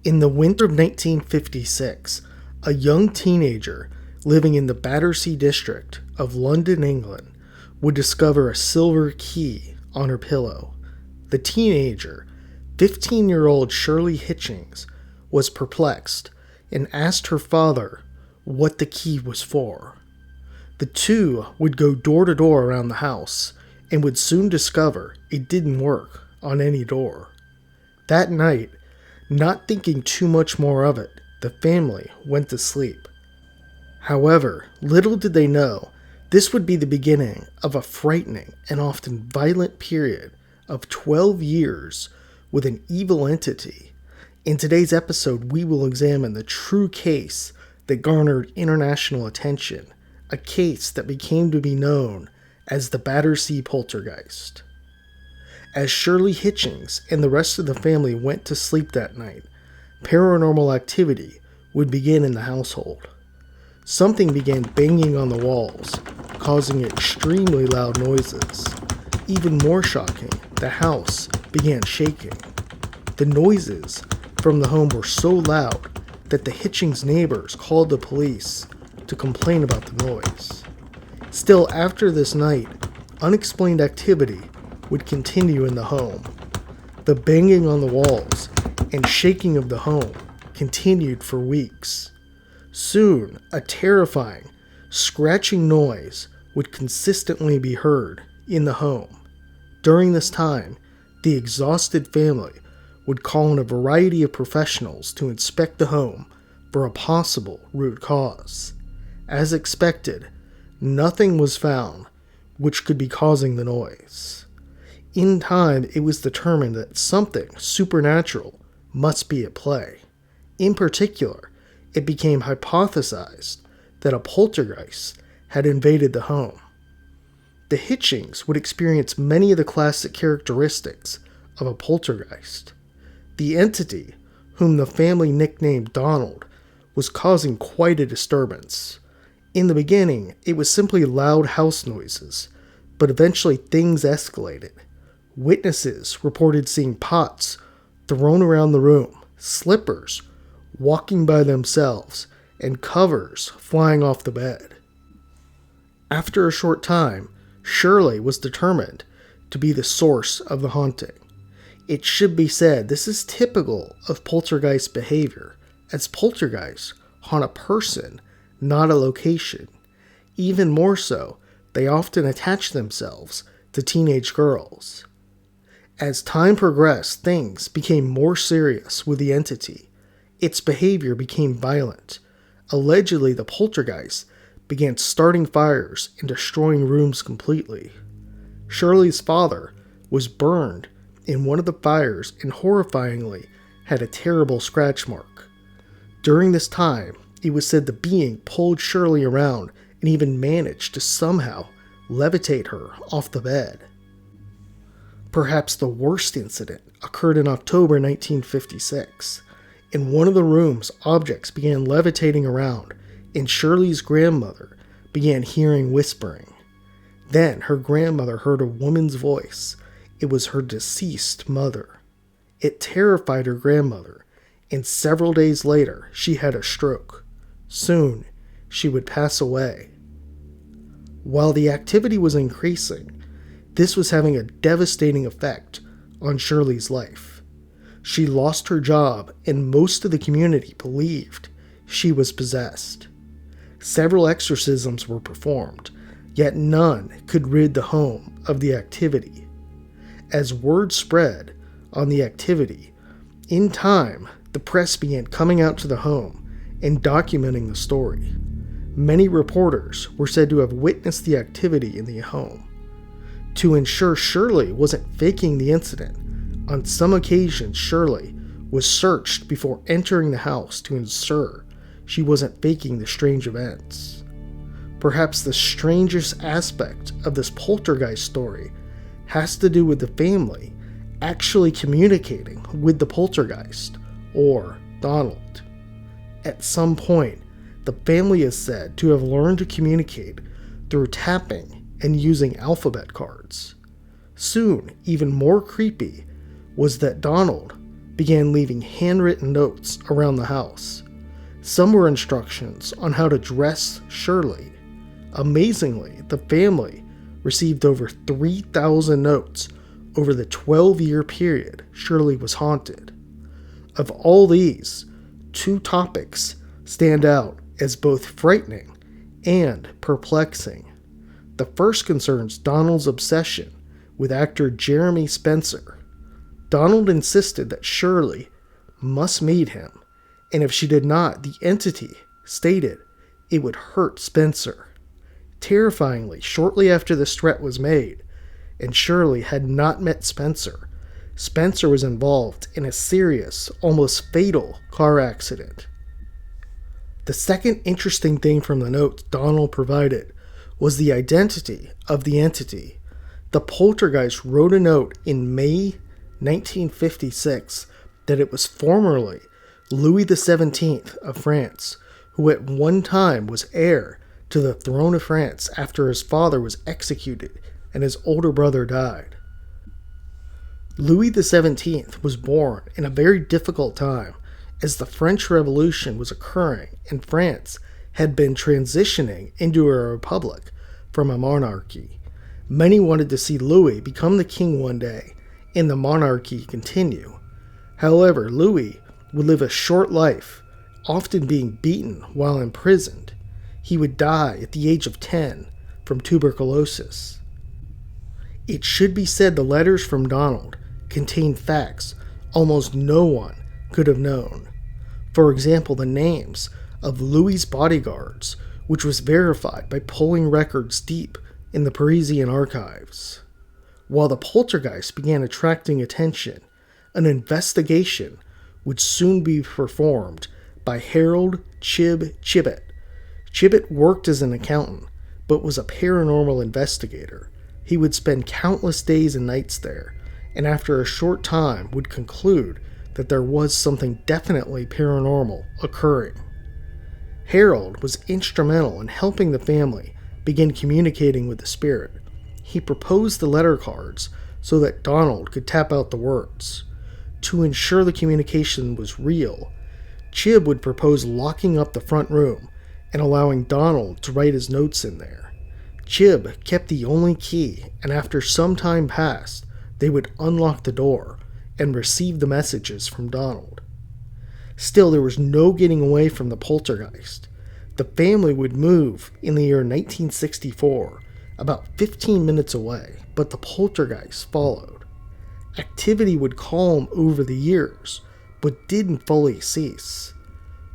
In the winter of 1956, a young teenager living in the Battersea district of London, England, would discover a silver key on her pillow. The teenager, 15-year-old Shirley Hitchings, was perplexed and asked her father what the key was for. The two would go door to door around the house and would soon discover it didn't work on any door. That night, not thinking too much more of it, the family went to sleep. However, little did they know, this would be the beginning of a frightening and often violent period of 12 years with an evil entity. In today's episode, we will examine the true case that garnered international attention, a case that became to be known as the Battersea Poltergeist. As Shirley Hitchings and the rest of the family went to sleep that night, paranormal activity would begin in the household. Something began banging on the walls, causing extremely loud noises. Even more shocking, the house began shaking. The noises from the home were so loud that the Hitchings neighbors called the police to complain about the noise. Still, after this night, unexplained activity would continue in the home. The banging on the walls and shaking of the home continued for weeks. Soon, a terrifying, scratching noise would consistently be heard in the home. During this time, the exhausted family would call in a variety of professionals to inspect the home for a possible root cause. As expected, nothing was found which could be causing the noise. In time, it was determined that something supernatural must be at play. In particular, it became hypothesized that a poltergeist had invaded the home. The Hitchings would experience many of the classic characteristics of a poltergeist. The entity, whom the family nicknamed Donald, was causing quite a disturbance. In the beginning, it was simply loud house noises, but eventually things escalated. Witnesses reported seeing pots thrown around the room, slippers walking by themselves, and covers flying off the bed. After a short time, Shirley was determined to be the source of the haunting. It should be said this is typical of poltergeist behavior, as poltergeists haunt a person, not a location. Even more so, they often attach themselves to teenage girls. As time progressed, things became more serious with the entity. Its behavior became violent. Allegedly, the poltergeist began starting fires and destroying rooms completely. Shirley's father was burned in one of the fires and horrifyingly had a terrible scratch mark. During this time, it was said the being pulled Shirley around and even managed to somehow levitate her off the bed. Perhaps the worst incident occurred in October 1956. In one of the rooms, objects began levitating around, and Shirley's grandmother began hearing whispering. Then her grandmother heard a woman's voice. It was her deceased mother. It terrified her grandmother, and several days later, she had a stroke. Soon, she would pass away. While the activity was increasing, this was having a devastating effect on Shirley's life. She lost her job, and most of the community believed she was possessed. Several exorcisms were performed, yet none could rid the home of the activity. As word spread on the activity, in time, the press began coming out to the home and documenting the story. Many reporters were said to have witnessed the activity in the home. To ensure Shirley wasn't faking the incident, on some occasions Shirley was searched before entering the house to ensure she wasn't faking the strange events. Perhaps the strangest aspect of this poltergeist story has to do with the family actually communicating with the poltergeist, or Donald. At some point, the family is said to have learned to communicate through tapping and using alphabet cards. Soon, even more creepy was that Donald began leaving handwritten notes around the house. Some were instructions on how to dress Shirley. Amazingly, the family received over 3,000 notes over the 12-year period Shirley was haunted. Of all these, 2 topics stand out as both frightening and perplexing. The first concerns Donald's obsession with actor Jeremy Spencer. Donald insisted that Shirley must meet him, and if she did not, the entity stated it would hurt Spencer. Terrifyingly, shortly after this threat was made, and Shirley had not met Spencer, Spencer was involved in a serious, almost fatal car accident. The second interesting thing from the notes Donald provided was the identity of the entity. The poltergeist wrote a note in May 1956 that it was formerly Louis XVII of France, who at one time was heir to the throne of France after his father was executed and his older brother died. Louis XVII was born in a very difficult time as the French Revolution was occurring and France had been transitioning into a republic from a monarchy. Many wanted to see Louis become the king one day and the monarchy continue. However, Louis would live a short life, often being beaten while imprisoned. He would die at the age of 10 from tuberculosis. It should be said the letters from Donald contained facts almost no one could have known. For example, the names of Louis' bodyguards, which was verified by pulling records deep in the Parisian archives. While the poltergeist began attracting attention, an investigation would soon be performed by Harold Chibbett. Chibbett worked as an accountant, but was a paranormal investigator. He would spend countless days and nights there, and after a short time would conclude that there was something definitely paranormal occurring. Harold was instrumental in helping the family begin communicating with the spirit. He proposed the letter cards so that Donald could tap out the words. To ensure the communication was real, Chibb would propose locking up the front room and allowing Donald to write his notes in there. Chibb kept the only key, and after some time passed, they would unlock the door and receive the messages from Donald. Still, there was no getting away from the poltergeist. The family would move in the year 1964, about 15 minutes away, but the poltergeist followed. Activity would calm over the years, but didn't fully cease.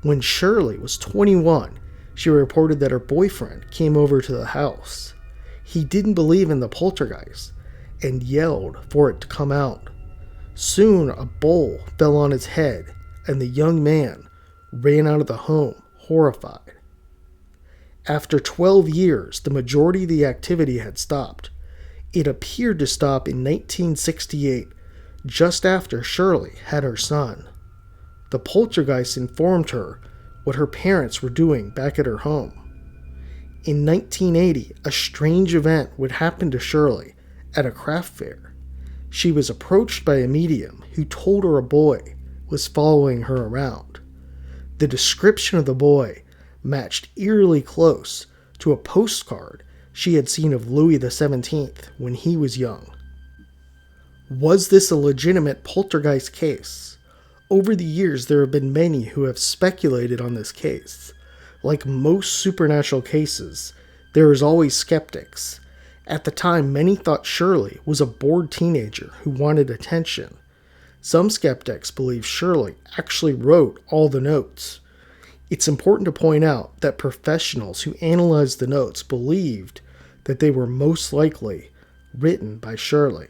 When Shirley was 21, she reported that her boyfriend came over to the house. He didn't believe in the poltergeist and yelled for it to come out. Soon a bowl fell on his head and the young man ran out of the home, horrified. After 12 years, the majority of the activity had stopped. It appeared to stop in 1968, just after Shirley had her son. The poltergeist informed her what her parents were doing back at her home. In 1980, a strange event would happen to Shirley at a craft fair. She was approached by a medium who told her a boy was following her around. The description of the boy matched eerily close to a postcard she had seen of Louis XVII when he was young. Was this a legitimate poltergeist case? Over the years, there have been many who have speculated on this case. Like most supernatural cases, there is always skeptics. At the time, many thought Shirley was a bored teenager who wanted attention. Some skeptics believe Shirley actually wrote all the notes. It's important to point out that professionals who analyzed the notes believed that they were most likely written by Shirley.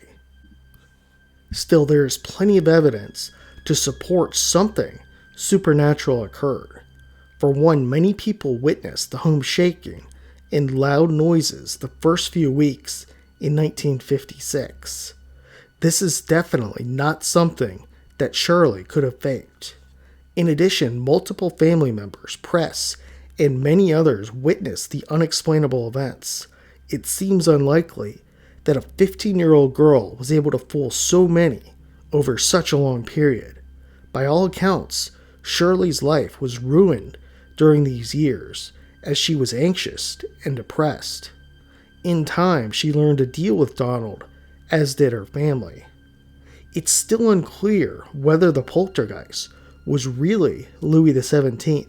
Still, there is plenty of evidence to support something supernatural occurred. For one, many people witnessed the home shaking and loud noises the first few weeks in 1956. This is definitely not something that Shirley could have faked. In addition, multiple family members, press, and many others witnessed the unexplainable events. It seems unlikely that a 15-year-old girl was able to fool so many over such a long period. By all accounts, Shirley's life was ruined during these years as she was anxious and depressed. In time, she learned to deal with Donald, as did her family. It's still unclear whether the poltergeist was really Louis XVII.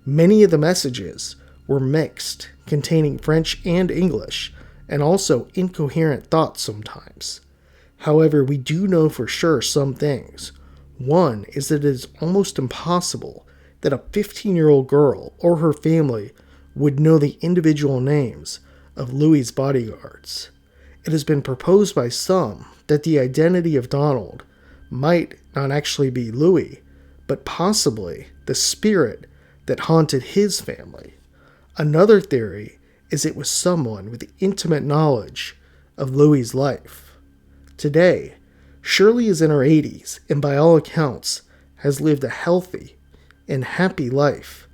Many of the messages were mixed, containing French and English, and also incoherent thoughts sometimes. However, we do know for sure some things. One is that it is almost impossible that a 15-year-old girl or her family would know the individual names of Louis's bodyguards. It has been proposed by some that the identity of Donald might not actually be Louis, but possibly the spirit that haunted his family. Another theory is it was someone with intimate knowledge of Louis's life. Today, Shirley is in her 80s and by all accounts has lived a healthy and happy life.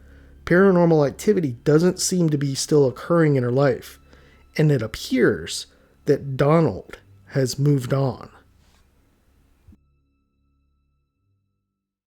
Paranormal activity doesn't seem to be still occurring in her life, and it appears that Donald has moved on.